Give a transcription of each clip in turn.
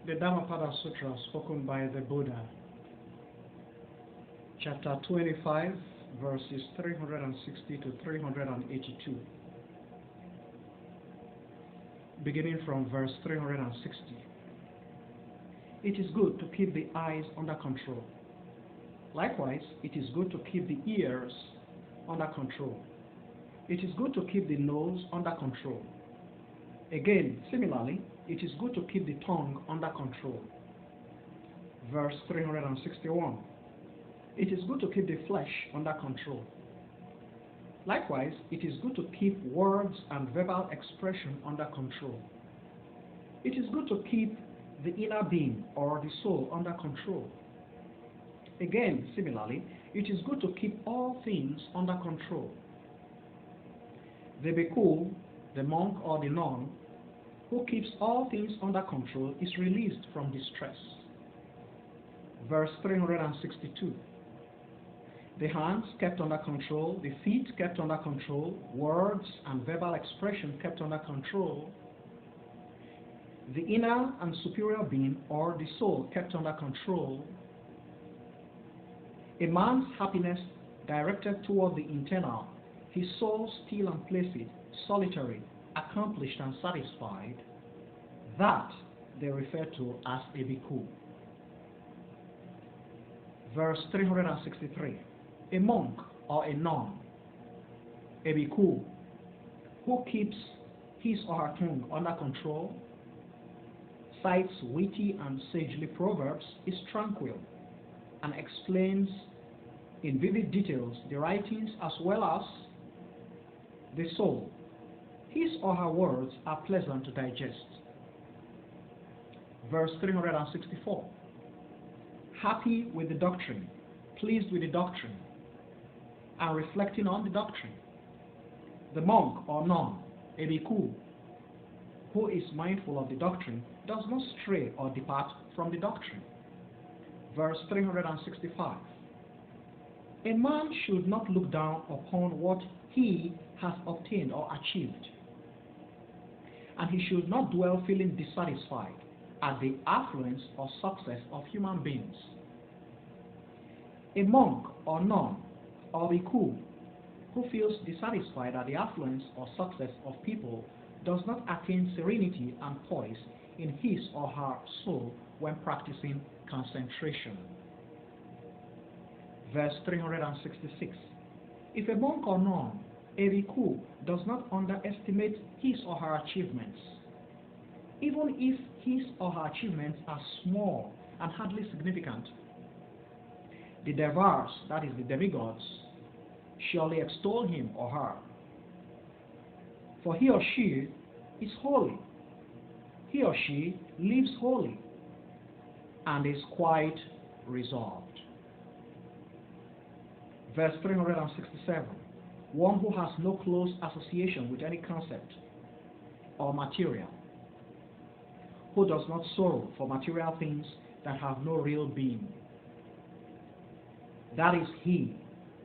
The Dhammapada Sutra spoken by the Buddha, chapter 25, verses 360 to 382, beginning from verse 360. It is good to keep the eyes under control. Likewise, it is good to keep the ears under control. It is good to keep the nose under control. Again, similarly, it is good to keep the tongue under control. Verse 361. It is good to keep the flesh under control. Likewise, it is good to keep words and verbal expression under control. It is good to keep the inner being or the soul under control. Again, similarly, it is good to keep all things under control. The bhikkhu, the monk or the nun, who keeps all things under control is released from distress. Verse 362. The hands kept under control, the feet kept under control, words and verbal expression kept under control, the inner and superior being or the soul kept under control. A man's happiness directed toward the internal, his soul still and placid, solitary, accomplished and satisfied, that they refer to as a bhikkhu. Verse 363. A monk or a nun, a bhikkhu, who keeps his or her tongue under control, cites witty and sagely proverbs, is tranquil, and explains in vivid details the writings as well as the soul. His or her words are pleasant to digest. Verse 364. Happy with the doctrine, pleased with the doctrine, and reflecting on the doctrine. The monk or nun, a bhikkhu, who is mindful of the doctrine, does not stray or depart from the doctrine. Verse 365. A man should not look down upon what he has obtained or achieved, and he should not dwell feeling dissatisfied at the affluence or success of human beings. A monk or nun or bhikkhu who feels dissatisfied at the affluence or success of people does not attain serenity and poise in his or her soul when practicing concentration. Verse 366. If a monk or nun, a bhikkhu, does not underestimate his or her achievements, even if his or her achievements are small and hardly significant, the devas, that is the demigods, surely extol him or her. For he or she is holy. He or she lives holy and is quite resolved. Verse 367. One who has no close association with any concept or material, who does not sorrow for material things that have no real being. That is he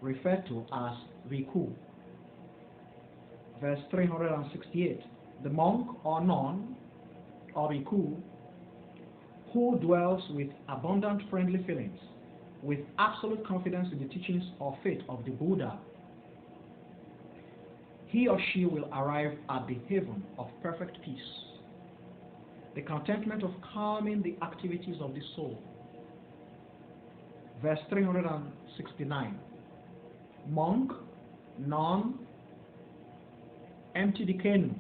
referred to as bhikkhu. Verse 368. The monk or nun or bhikkhu who dwells with abundant friendly feelings, with absolute confidence in the teachings or faith of the Buddha, he or she will arrive at the haven of perfect peace, the contentment of calming the activities of the soul. Verse 369. Monk, nun, empty the canoe.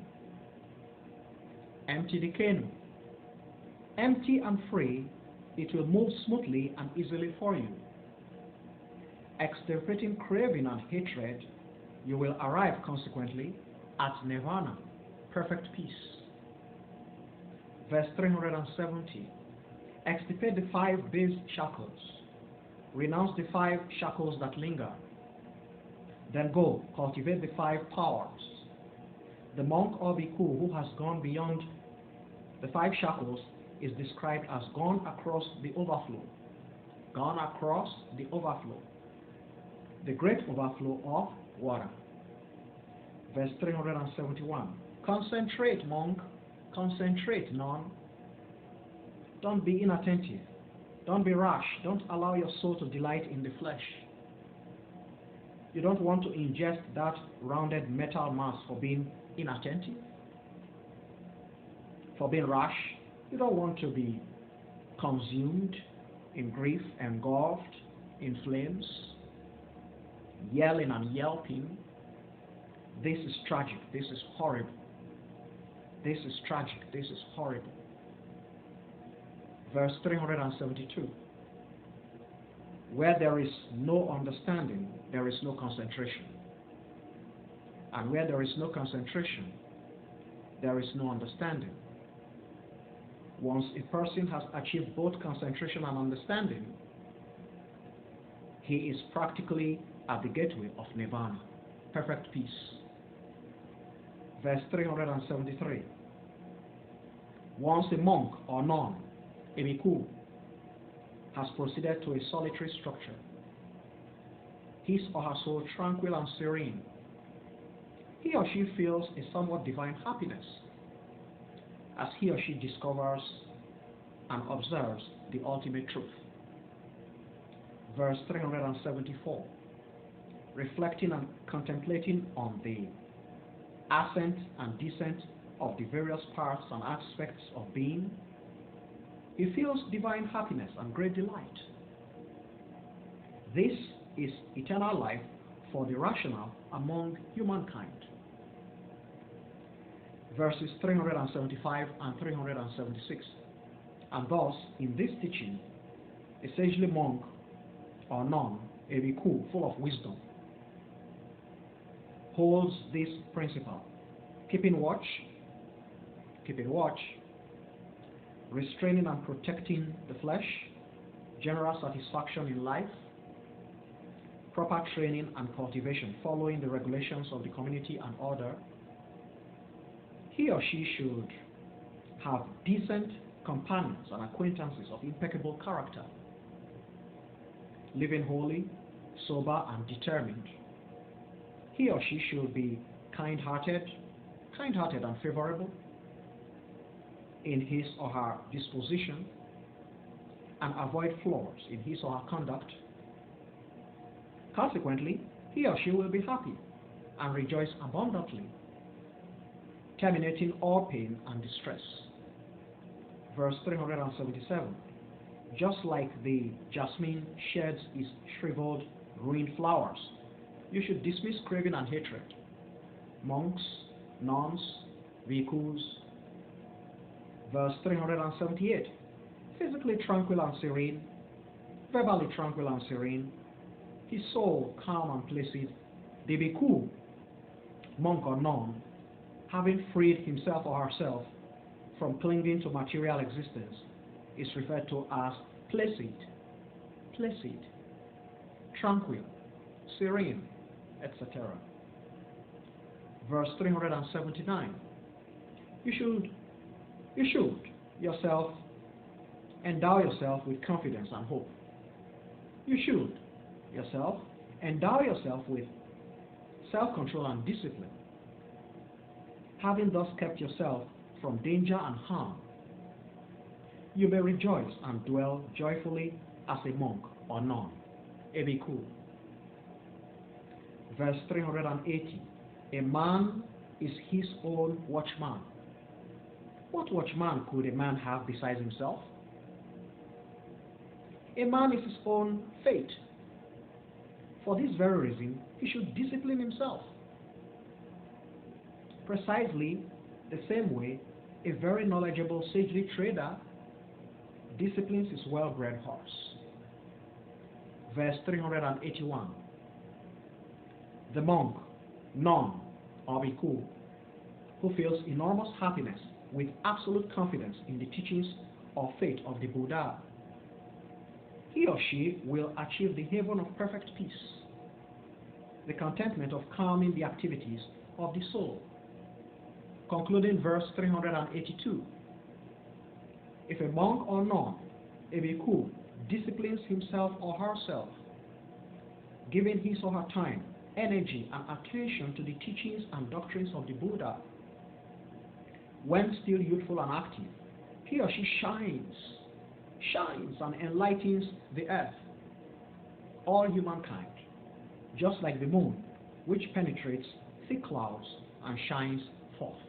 Empty the canoe. Empty and free, it will move smoothly and easily for you. Extirpating craving and hatred, you will arrive consequently at nirvana, perfect peace. Verse 370. Extirpate the 5 base shackles. Renounce the 5 shackles that linger. Then go, cultivate the 5 powers. The monk or bhikkhu who has gone beyond the 5 shackles is described as gone across the overflow. Gone across the overflow. The great overflow of water. Verse 371. Concentrate, monk. Concentrate, nun. Don't be inattentive. Don't be rash. Don't allow your soul to delight in the flesh. You don't want to ingest that rounded metal mass for being inattentive, for being rash. You don't want to be consumed in grief, engulfed in flames, yelling and yelping. This is tragic. This is horrible. This is tragic. This is horrible. Verse 372. Where there is no understanding, there is no concentration. And where there is no concentration, there is no understanding. Once a person has achieved both concentration and understanding, he is practically at the gateway of Nirvana, perfect peace. Verse 373. Once a monk or nun, a bhikkhu, has proceeded to a solitary structure, his or her soul tranquil and serene, he or she feels a somewhat divine happiness as he or she discovers and observes the ultimate truth. Verse 374. Reflecting and contemplating on the ascent and descent of the various parts and aspects of being, he feels divine happiness and great delight. This is eternal life for the rational among humankind. Verses 375 and 376. And thus, in this teaching, a sagely monk or nun, a bhikkhu full of wisdom, holds this principle: keeping watch, restraining and protecting the flesh, general satisfaction in life, proper training and cultivation, following the regulations of the community and order. He or she should have decent companions and acquaintances of impeccable character, living holy, sober, and determined. He or she should be kind-hearted and favorable in his or her disposition, and avoid flaws in his or her conduct. Consequently, he or she will be happy and rejoice abundantly, terminating all pain and distress. Verse 377. Just like the jasmine sheds its shriveled, ruined flowers, you should dismiss craving and hatred. Monks, nuns, bhikkhus. Verse 378. Physically tranquil and serene, verbally tranquil and serene, his soul calm and placid, the bhikkhu, monk or nun, having freed himself or herself from clinging to material existence, is referred to as placid, tranquil, serene, etc. Verse 379. You should yourself endow yourself with confidence and hope. You should yourself endow yourself with self-control and discipline. Having thus kept yourself from danger and harm, you may rejoice and dwell joyfully as a monk or nun, a bhikkhu. Verse 380. A man is his own watchman. What watchman could a man have besides himself? A man is his own fate. For this very reason, he should discipline himself. Precisely the same way, a very knowledgeable sagely trader disciplines his well-bred horse. Verse 381. The monk, nun, or bhikkhu, who feels enormous happiness with absolute confidence in the teachings or faith of the Buddha, he or she will achieve the haven of perfect peace, the contentment of calming the activities of the soul. Concluding verse 382. If a monk or nun, a bhikkhu, disciplines himself or herself, giving his or her time, energy, and attention to the teachings and doctrines of the Buddha, when still youthful and active, he or she shines shines and enlightens the earth, all humankind, just like the moon, which penetrates thick clouds and shines forth.